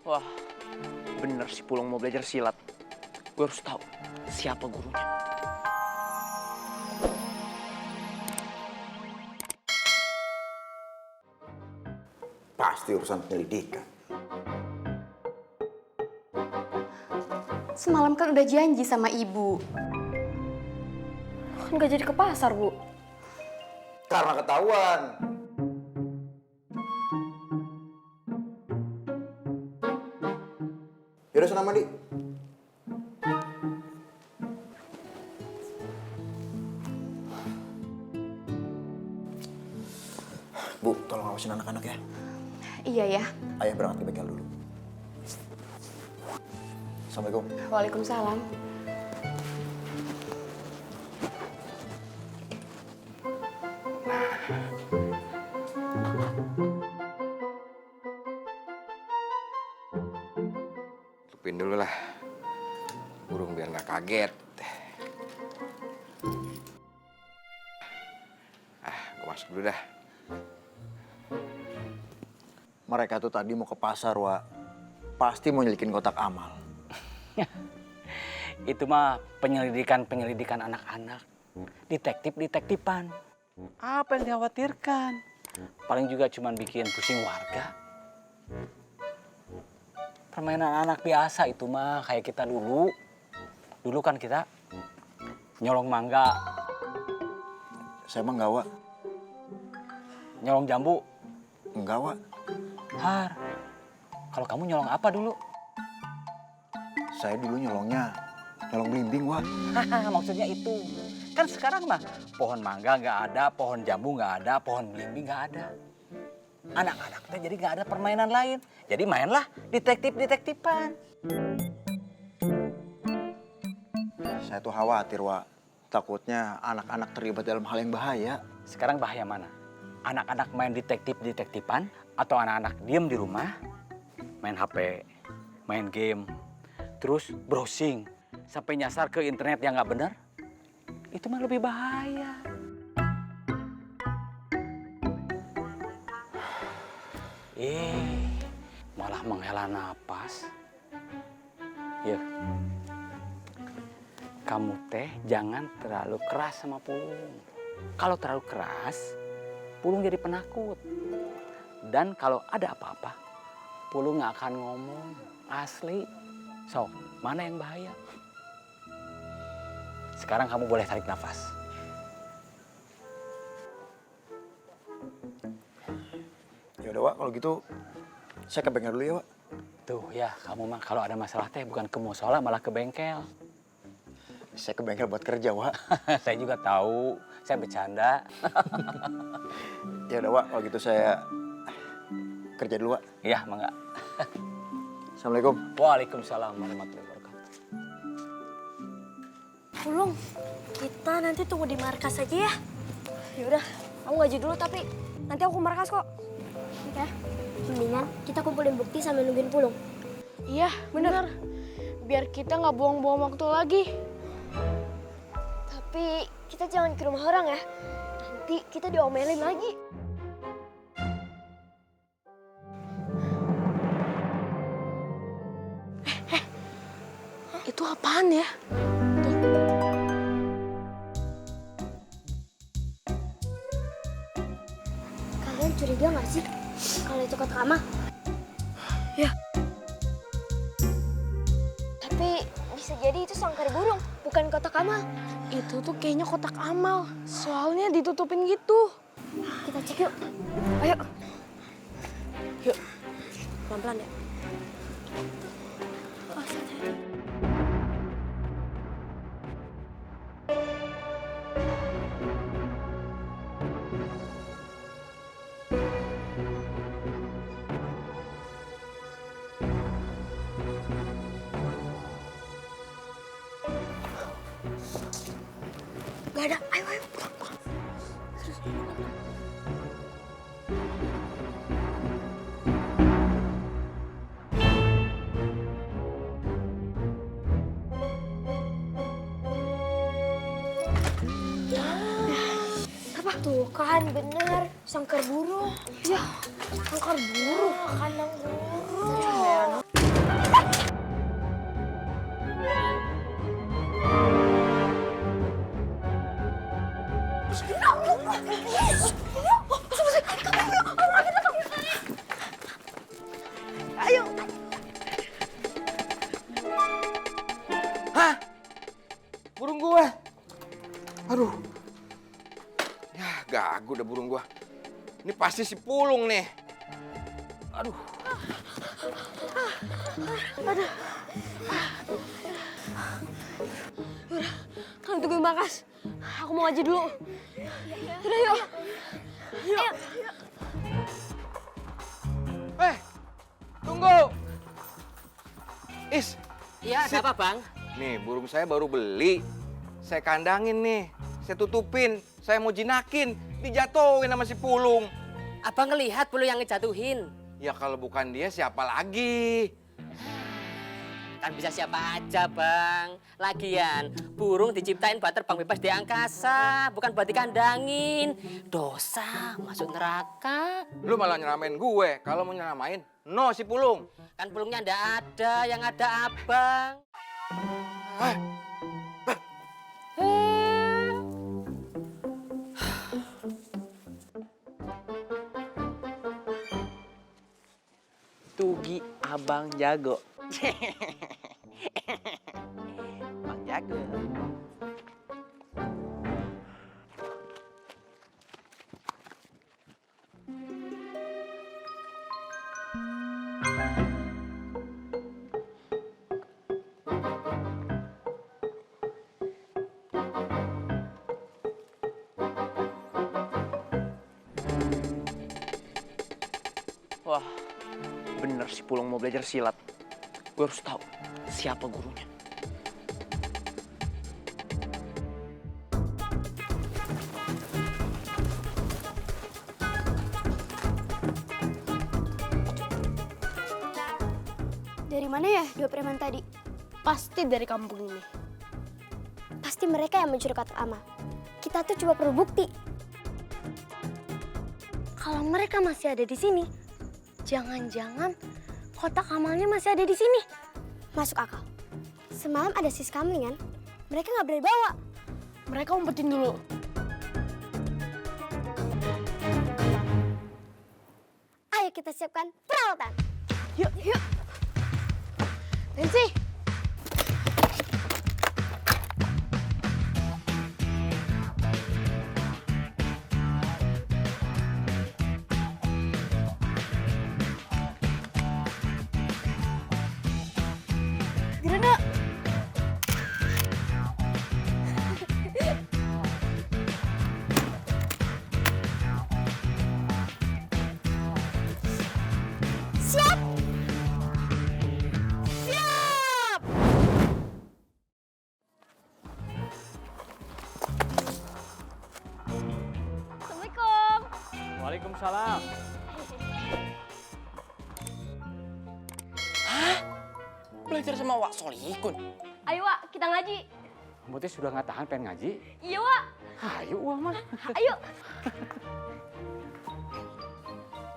Wah, bener si Pulung mau belajar silat. Gue harus tahu siapa gurunya. Pasti urusan penyelidikan. Semalam kan udah janji sama ibu. Kan gak jadi ke pasar, Bu. Karena ketahuan. Yaudah sana mandi. Bu, tolong awasin anak-anak ya. Iya ya. Ayah berangkat ke bengkel dulu. Assalamualaikum. Waalaikumsalam. Tutupin dulu lah. Burung biar nggak kaget. Gue masuk dulu dah. Mereka tuh tadi mau ke pasar, Wak. Pasti mau nyelidikin kotak amal. Itu mah penyelidikan anak-anak. Detektifan. Apa yang dikhawatirkan? Paling juga cuma bikin pusing warga. Permainan anak biasa itu mah kayak kita dulu. Dulu kan kita nyolong mangga, Saya mah enggak, Wak. nyolong jambu. Enggak, Wak. Har, kalau kamu nyolong apa dulu? Saya dulu nyolong belimbing, Wak. Maksudnya itu. Kan sekarang mah pohon mangga nggak ada, pohon jambu nggak ada, pohon belimbing nggak ada. Anak-anak teh jadi nggak ada permainan lain. Jadi mainlah detektifan. Saya tuh khawatir, Wak. Takutnya anak-anak terlibat dalam hal yang bahaya. Sekarang bahaya mana? Anak-anak main detektifan atau anak-anak diem di rumah, main HP, main game, terus browsing sampai nyasar ke internet yang nggak benar? Itu mah lebih bahaya. Malah menghela napas. Ya, kamu teh jangan terlalu keras sama Pulung. Kalau terlalu keras, Pulung jadi penakut. Dan kalau ada apa-apa, Pulung nggak akan ngomong. Asli. So, mana yang bahaya? Sekarang kamu boleh tarik nafas. Ya udah, Wak, kalau gitu saya ke bengkel dulu ya, Wak. Tuh ya, kamu mah kalau ada masalah teh bukan ke musola malah ke bengkel. Saya ke bengkel buat kerja, Wak. Saya juga tahu, saya bercanda. Ya udah, Wak, kalau gitu saya kerja dulu, Wak. Iya, mangga. Assalamualaikum. Waalaikumsalam warahmatullahi wabarakatuh. Pulung, kita nanti tunggu di markas aja ya. Yaudah, kamu ngaji dulu tapi nanti aku ke markas kok. Ya, mendingan kita kumpulin bukti sambil nungguin Pulung. Iya, bener. Biar kita nggak buang-buang waktu lagi. Tapi kita jangan ke rumah orang ya. Nanti kita diomelin lagi. Itu apaan ya? Kalian curiga nggak sih kalau itu kotak amal? Ya. Tapi bisa jadi itu sangkar burung, bukan kotak amal. Itu tuh kayaknya kotak amal. Soalnya ditutupin gitu. Kita cek yuk. Ayo. Yuk. Pelan-pelan ya. Oh, santai. Gak ada, ayo, ayo. Terus, apa? Tuh kan bener, sangkar burung. Ya, Sangkar burung, kandang burung. burung gue. Aduh. Ya, gagu dah burung gue. Ini pasti si Pulung nih. Aduh. Kalian tungguin Markas. Aku mau ngaji dulu. Udah yuk. Yuk. Tunggu. Is. Iya, ada apa, Bang? Nih, burung saya baru beli. Saya kandangin nih. Saya tutupin. Saya mau jinakin. Dijatuhin sama si Pulung. Abang ngelihat bulu yang ngejatuhin. Ya kalau bukan dia siapa lagi? Kan bisa siapa aja, Bang. Lagian, burung diciptain buat terbang bebas di angkasa, bukan buat dikandangin. Dosa, masuk neraka. Lu malah nyeramain gue. Kalau mau nyeramain, no si Pulung. Kan pulungnya ndak ada, yang ada Abang. Tugi abang jago. Bang jago. Wah, bener si Pulung mau belajar silat. Gue harus tahu siapa gurunya. Dari mana ya dua preman tadi? Pasti dari kampung ini. Pasti mereka yang mencuri kotak amal. Kita tuh cuma perlu bukti. Kalau mereka masih ada di sini, jangan-jangan kotak amalnya masih ada di sini. Masuk akal. Semalam ada sis kamling kan? Mereka nggak boleh bawa. Mereka umpetin dulu. Ayo kita siapkan peralatan. Yuk, yuk. Nancy. Gerak. Siap. Siap. Assalamualaikum. Waalaikumsalam. Belajar sama Wak Solikun. Ayo Wak, kita ngaji. Kamu teh sudah nggak tahan pengen ngaji? Iya Wak. Ayo, Wak mah. Ayo.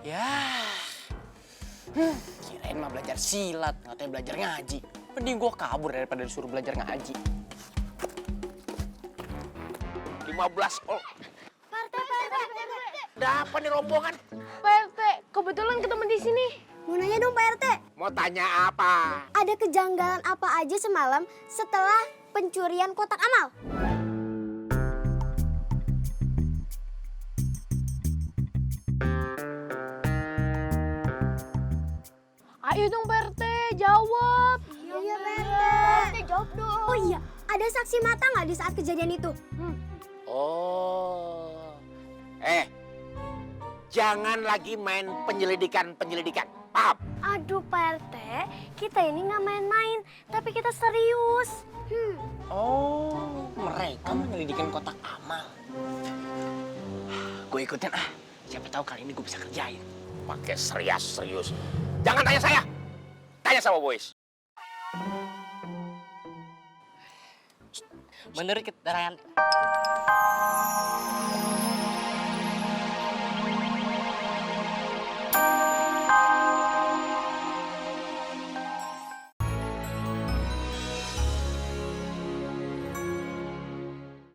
Ya. Kirain mah belajar silat, katanya belajar ngaji. Mending gue kabur daripada disuruh belajar ngaji. 15 oh. Ada apa nih rombongan? Pak RT, kebetulan ketemu di sini. Mau nanya dong Pak RT. Mau tanya apa? Ada kejanggalan apa aja semalam setelah pencurian kotak amal? Ayo dong Pak RT, jawab. Iya Pak RT. Jawab dong. Oh iya, ada saksi mata nggak di saat kejadian itu? Oh. Jangan lagi main penyelidikan. Paham? Aduh Pak RT, kita ini nggak main-main, tapi kita serius. Oh, mereka menyelidikin kotak amal. Gue ikutin ah. Siapa tahu kali ini gue bisa kerjain. Pakai serius. Jangan tanya saya. Tanya sama boys. Menurut keterangan